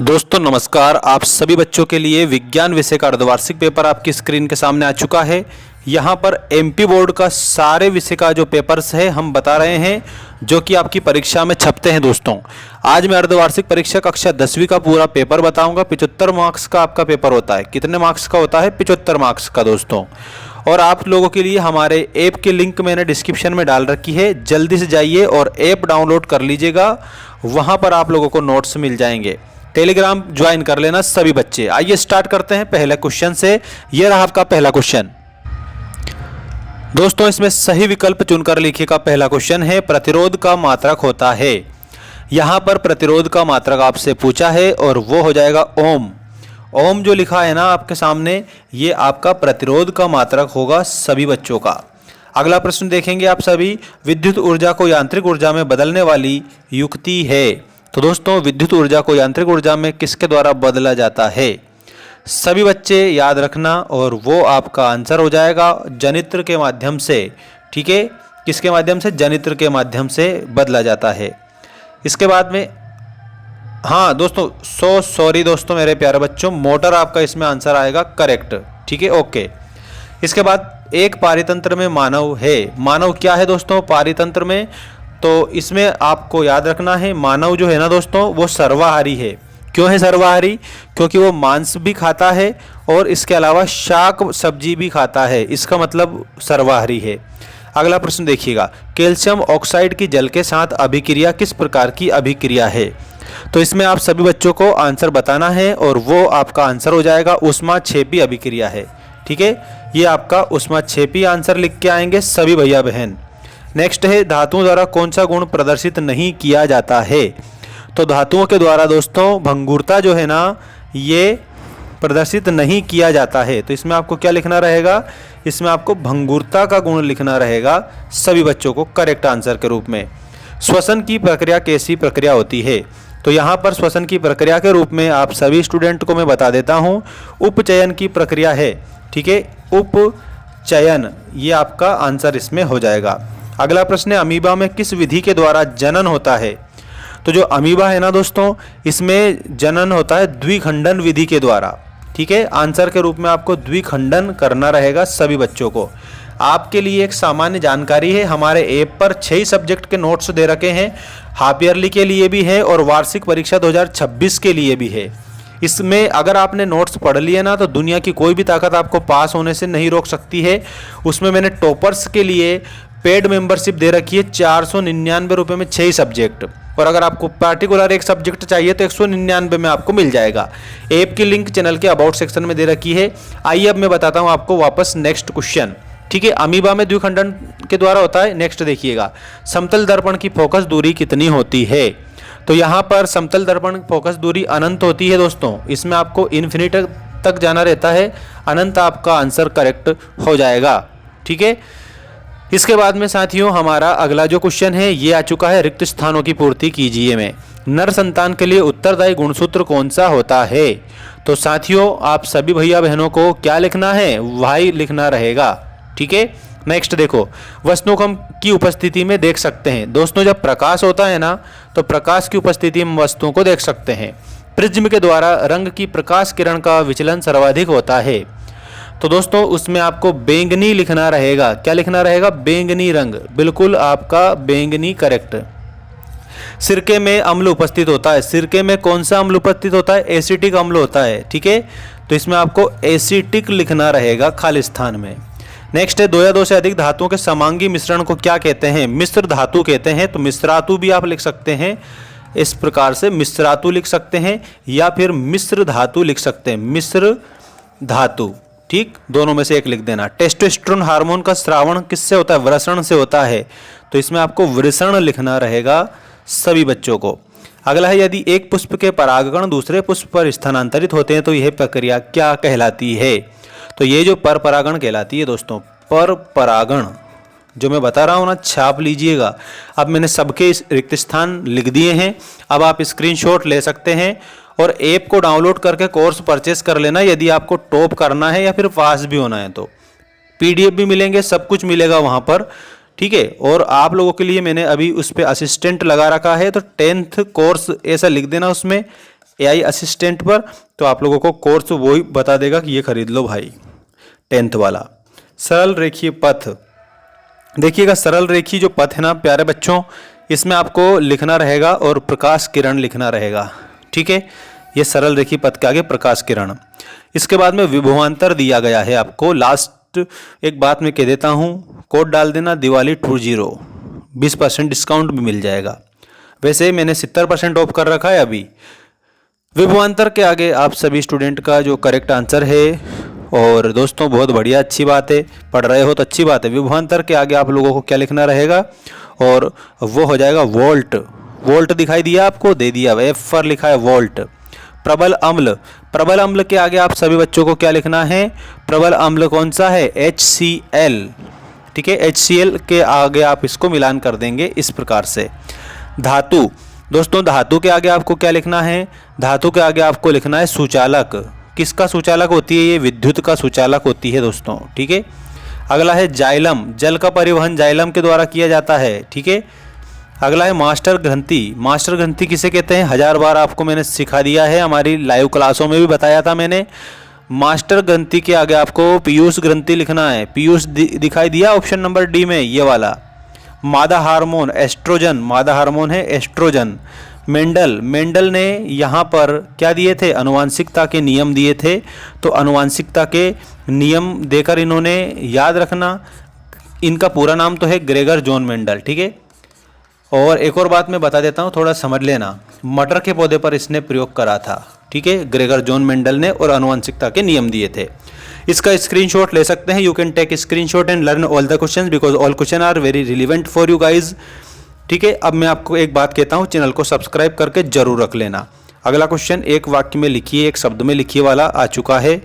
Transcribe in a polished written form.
दोस्तों नमस्कार। आप सभी बच्चों के लिए विज्ञान विषय का अर्धवार्षिक पेपर आपकी स्क्रीन के सामने आ चुका है। यहाँ पर एमपी बोर्ड का सारे विषय का जो पेपर्स है हम बता रहे हैं जो कि आपकी परीक्षा में छपते हैं। दोस्तों आज मैं अर्धवार्षिक परीक्षा कक्षा 10वीं का पूरा पेपर बताऊंगा। 75 मार्क्स का आपका पेपर होता है। कितने मार्क्स का होता है? 75 मार्क्स का दोस्तों। और आप लोगों के लिए हमारे ऐप की लिंक मैंने डिस्क्रिप्शन में डाल रखी है, जल्दी से जाइए और ऐप डाउनलोड कर लीजिएगा। वहाँ पर आप लोगों को नोट्स मिल जाएंगे। टेलीग्राम ज्वाइन कर लेना सभी बच्चे। आइए स्टार्ट करते हैं पहले क्वेश्चन से। यह रहा आपका पहला क्वेश्चन। दोस्तों इसमें सही विकल्प चुनकर लिखिएगा। पहला क्वेश्चन है प्रतिरोध का मात्रक होता है। यहां पर प्रतिरोध का मात्रक आपसे पूछा है और वो हो जाएगा ओम। ओम जो लिखा है ना आपके सामने, ये आपका प्रतिरोध का मात्रक होगा सभी बच्चों का। अगला प्रश्न देखेंगे आप सभी। विद्युत ऊर्जा को यांत्रिक ऊर्जा में बदलने वाली युक्ति है। तो दोस्तों विद्युत ऊर्जा को यांत्रिक ऊर्जा में किसके द्वारा बदला जाता है? सभी बच्चे याद रखना और वो आपका आंसर हो जाएगा जनित्र के माध्यम से। ठीक है, किसके माध्यम से? जनित्र के माध्यम से बदला जाता है। इसके बाद में हाँ दोस्तों, सॉरी दोस्तों मेरे प्यारे बच्चों, मोटर आपका इसमें आंसर आएगा करेक्ट। ठीक है, ओके। इसके बाद एक पारितंत्र में मानव है। मानव क्या है दोस्तों पारितंत्र में? तो इसमें आपको याद रखना है मानव जो है ना दोस्तों वो सर्वाहारी है। क्यों है सर्वाहारी? क्योंकि वो मांस भी खाता है और इसके अलावा शाक सब्जी भी खाता है, इसका मतलब सर्वाहारी है। अगला प्रश्न देखिएगा। कैल्शियम ऑक्साइड की जल के साथ अभिक्रिया किस प्रकार की अभिक्रिया है? तो इसमें आप सभी बच्चों को आंसर बताना है और वो आपका आंसर हो जाएगा ऊष्माक्षेपी अभिक्रिया है। ठीक है, ये आपका ऊष्माक्षेपी आंसर लिख के आएंगे सभी भैया बहन। नेक्स्ट है धातुओं द्वारा कौन सा गुण प्रदर्शित नहीं किया जाता है? तो धातुओं के द्वारा दोस्तों भंगुरता जो है ना ये प्रदर्शित नहीं किया जाता है। तो इसमें आपको क्या लिखना रहेगा? इसमें आपको भंगुरता का गुण लिखना रहेगा सभी बच्चों को करेक्ट आंसर के रूप में। श्वसन की प्रक्रिया कैसी प्रक्रिया होती है? तो यहाँ पर श्वसन की प्रक्रिया के रूप में आप सभी स्टूडेंट को मैं बता देता हूँ उपचयन की प्रक्रिया है। ठीक है, उपचयन ये आपका आंसर इसमें हो जाएगा। अगला प्रश्न है अमीबा में किस विधि के द्वारा जनन होता है? तो जो अमीबा है ना दोस्तों इसमें जनन होता है द्विखंडन विधि के द्वारा। ठीक है, आंसर के रूप में आपको द्विखंडन करना रहेगा सभी बच्चों को। आपके लिए एक सामान्य जानकारी है, हमारे ऐप पर 6 सब्जेक्ट के नोट्स दे रखे हैं। हाफ ईयरली के लिए भी है और वार्षिक परीक्षा 2026 के लिए भी है। इसमें अगर आपने नोट्स पढ़ लिए ना तो दुनिया की कोई भी ताकत आपको पास होने से नहीं रोक सकती है। उसमें मैंने टॉपर्स के लिए पेड मेंबरशिप दे रखी है 499 रुपये में 6 सब्जेक्ट, और अगर आपको पार्टिकुलर एक सब्जेक्ट चाहिए तो 199 में आपको मिल जाएगा। ऐप की लिंक चैनल के अबाउट सेक्शन में दे रखी है। आइए अब मैं बताता हूँ आपको वापस नेक्स्ट क्वेश्चन। ठीक है, अमीबा में द्विखंडन के द्वारा होता है। नेक्स्ट देखिएगा, समतल दर्पण की फोकस दूरी कितनी होती है? तो यहाँ पर समतल दर्पण फोकस दूरी अनंत होती है दोस्तों। इसमें आपको इन्फिनिट तक जाना रहता है, अनंत आपका आंसर करेक्ट हो जाएगा। ठीक है, इसके बाद में साथियों हमारा अगला जो क्वेश्चन है ये आ चुका है रिक्त स्थानों की पूर्ति कीजिए में। नर संतान के लिए उत्तरदायी गुणसूत्र कौन सा होता है? तो साथियों आप सभी भैया बहनों को क्या लिखना है? वाई लिखना रहेगा। ठीक है, नेक्स्ट देखो, वस्तुओं को हम की उपस्थिति में देख सकते हैं। दोस्तों जब प्रकाश होता है ना तो प्रकाश की उपस्थिति में वस्तुओं को देख सकते हैं। प्रिज्म के द्वारा रंग की प्रकाश किरण का विचलन सर्वाधिक होता है। तो दोस्तों उसमें आपको बैंगनी लिखना रहेगा। क्या लिखना रहेगा? बैंगनी रंग, बिल्कुल आपका बैंगनी करेक्ट। सिरके में अम्ल उपस्थित होता है। सिरके में कौन सा अम्ल उपस्थित होता है? एसिटिक अम्ल होता है। ठीक है, तो इसमें आपको एसिटिक लिखना रहेगा खाली स्थान में। नेक्स्ट है 2 या 2 से अधिक धातुओं के समांगी मिश्रण को क्या कहते हैं? मिश्र धातु कहते हैं। तो मिश्रातु भी आप लिख सकते हैं, इस प्रकार से मिश्रातु लिख सकते हैं या फिर मिश्र धातु लिख सकते हैं। मिश्र धातु, ठीक, दोनों में से एक लिख देना। टेस्टोस्टेरोन हार्मोन का स्रावण किससे होता है? वृषण से होता है। तो इसमें आपको वृषण लिखना रहेगा सभी बच्चों को। अगला है यदि एक पुष्प के परागकण दूसरे पुष्प पर स्थानांतरित होते हैं तो यह प्रक्रिया क्या कहलाती है? तो ये जो पर परागण कहलाती है दोस्तों। पर परागण जो मैं बता रहा हूँ ना छाप लीजिएगा। अब मैंने सबके इस रिक्त स्थान लिख दिए हैं। अब आप स्क्रीनशॉट ले सकते हैं और ऐप को डाउनलोड करके कोर्स परचेस कर लेना यदि आपको टॉप करना है या फिर पास भी होना है। तो पीडीएफ भी मिलेंगे, सब कुछ मिलेगा वहाँ पर। ठीक है, और आप लोगों के लिए मैंने अभी उस पर असिस्टेंट लगा रखा है। तो 10th कोर्स ऐसा लिख देना उसमें AI असिस्टेंट पर, तो आप लोगों को कोर्स वही बता देगा कि ये खरीद लो भाई, 10th वाला। सरल रेखीय पथ, देखिएगा सरल रेखीय जो पथ है ना प्यारे बच्चों, इसमें आपको लिखना रहेगा और प्रकाश किरण लिखना रहेगा, ठीक है। ये सरल रेखीय पथ के आगे प्रकाश किरण। इसके बाद में विभवांतर दिया गया है आपको। लास्ट एक बात मैं कह देता हूँ, कोड डाल देना दिवाली 20, 20% डिस्काउंट भी मिल जाएगा। वैसे मैंने 70% ऑफ कर रखा है अभी। विभवांतर के आगे आप सभी स्टूडेंट का जो करेक्ट आंसर है, और दोस्तों बहुत बढ़िया, अच्छी बात है, पढ़ रहे हो तो अच्छी बात है। विभवांतर के आगे आप लोगों को क्या लिखना रहेगा, और वो हो जाएगा वोल्ट। वोल्ट दिखाई दिया आपको, दे दिया, F पर लिखा है वोल्ट। प्रबल अम्ल, प्रबल अम्ल के आगे आप सभी बच्चों को क्या लिखना है, प्रबल अम्ल कौन सा है, HCl, ठीक है। HCl के आगे आप इसको मिलान कर देंगे इस प्रकार से। धातु, दोस्तों धातु के आगे आपको क्या लिखना है, धातु के आगे आपको लिखना है सुचालक। किसका सुचालक होती है, ये विद्युत का सुचालक होती है दोस्तों, ठीक है। अगला है जाइलम, जल का परिवहन जाइलम के द्वारा किया जाता है, ठीक है। अगला है मास्टर ग्रंथि, मास्टर ग्रंथि किसे कहते हैं, 1000 बार आपको मैंने सिखा दिया है, हमारी लाइव क्लासों में भी बताया था मैंने। मास्टर ग्रंथि के आगे आपको पीयूष ग्रंथि लिखना है। पीयूष दिखाई दिया ऑप्शन नंबर डी में, ये वाला। मादा हार्मोन, एस्ट्रोजन, मादा हार्मोन है एस्ट्रोजन। मेंडल, मेंडल ने यहाँ पर क्या दिए थे, अनुवांशिकता के नियम दिए थे। तो अनुवांशिकता के नियम देकर इन्होंने, याद रखना इनका पूरा नाम तो है ग्रेगर जॉन मेंडल, ठीक है। और एक और बात मैं बता देता हूँ, थोड़ा समझ लेना, मटर के पौधे पर इसने प्रयोग करा था, ठीक है, ग्रेगर जॉन मेंडल ने, और अनुवांशिकता के नियम दिए थे। इसका स्क्रीनशॉट ले सकते हैं, you can take screenshot and learn all the questions because all question are very relevant for you guys, ठीक है। अब मैं आपको एक बात कहता हूँ, चैनल को सब्सक्राइब करके जरूर रख लेना। अगला क्वेश्चन एक वाक्य में लिखिए, एक शब्द में लिखिए वाला आ चुका है।